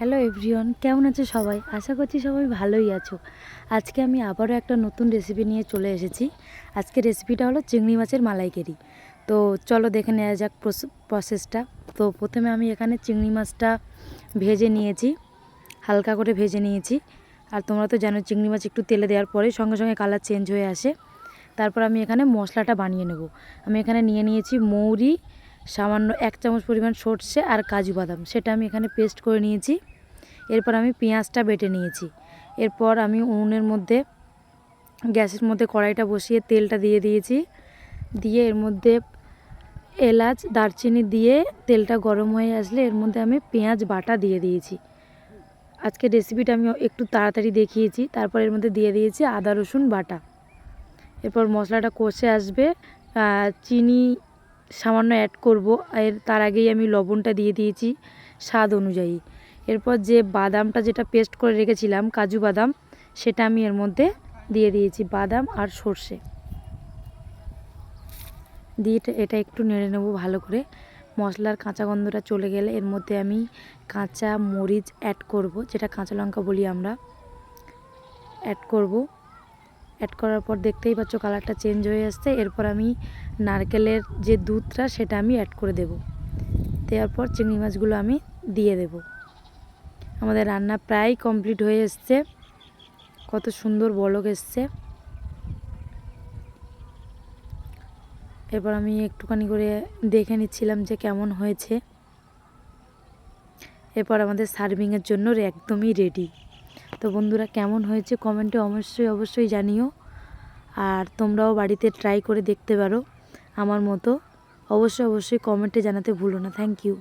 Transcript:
Hello everyone, কেমন আছো সবাই? আশা করছি সবাই ভালোই আছো। আজকে আমি আবারও একটা নতুন রেসিপি নিয়ে চলে এসেছি। আজকে রেসিপিটা হলো চিংড়ি মাছের মালাইকারি। তো চলো দেখে নেওয়া যাক প্রসেসটা। তো প্রথমে আমি এখানে চিংড়ি মাছটা ভেজে নিয়েছি, হালকা করে ভেজে নিয়েছি। আর তোমরা তো জানো চিংড়ি মাছ একটু তেলে দেওয়ার পরে সঙ্গে সঙ্গে কালার চেঞ্জ হয়ে আসে। তারপর আমি এখানে মশলাটা বানিয়ে নেব। আমি এখানে নিয়ে নিয়েছি মৌরি, সামান্য 1 চামচ পরিমাণ সর্ষে আর কাজু বাদাম, সেটা আমি এখানে পেস্ট করে নিয়েছি। এরপর আমি পেঁয়াজটা বেটে নিয়েছি। এরপর আমি উনুনের মধ্যে গ্যাসের মধ্যে কড়াইটা বসিয়ে তেলটা দিয়ে দিয়েছি। দিয়ে এর মধ্যে এলাচ দারচিনি দিয়ে তেলটা গরম হয়ে আসলে এর মধ্যে আমি পেঁয়াজ বাটা দিয়ে দিয়েছি। আজকে রেসিপিটা আমি একটু তাড়াতাড়ি দেখিয়েছি। তারপর এর মধ্যে দিয়ে দিয়েছি আদা রসুন বাটা। এরপর মশলাটা কষে আসবে, চিনি সামান্য অ্যাড করব। তার আগেই আমি লবণটা দিয়ে দিয়েছি স্বাদ অনুযায়ী। এরপর যে বাদামটা যেটা পেস্ট করে রেখেছিলাম কাজু বাদাম, সেটা আমি এর মধ্যে দিয়ে দিয়েছি, বাদাম আর সর্ষে দিয়ে এটা একটু নেড়ে নেব ভালো করে। মশলার কাঁচা গন্ধটা চলে গেলে এর মধ্যে আমি কাঁচা মরিচ অ্যাড করব, যেটা কাঁচা লঙ্কা বলি আমরা, অ্যাড করব। অ্যাড করার পর দেখতেই পাচ্ছ কালারটা চেঞ্জ হয়ে আসছে। এরপর আমি নারকেলের যে দুধটা সেটা আমি অ্যাড করে দেব। দেওয়ার পর চিংড়ি মাছগুলো আমি দিয়ে দেব। আমাদের রান্না প্রায় কমপ্লিট হয়ে এসছে। কত সুন্দর বলক এসছে। এরপর আমি একটুখানি করে দেখে নিচ্ছিলাম যে কেমন হয়েছে। এরপর আমাদের সার্ভিংয়ের জন্য একদমই রেডি। তো বন্ধুরা, কেমন হয়েছে কমেন্টে অবশ্যই জানিও। আর তোমরাও বাড়িতে ট্রাই করে দেখতে পারো আমার মতো। অবশ্যই কমেন্টে জানাতে ভুলো না। Thank you.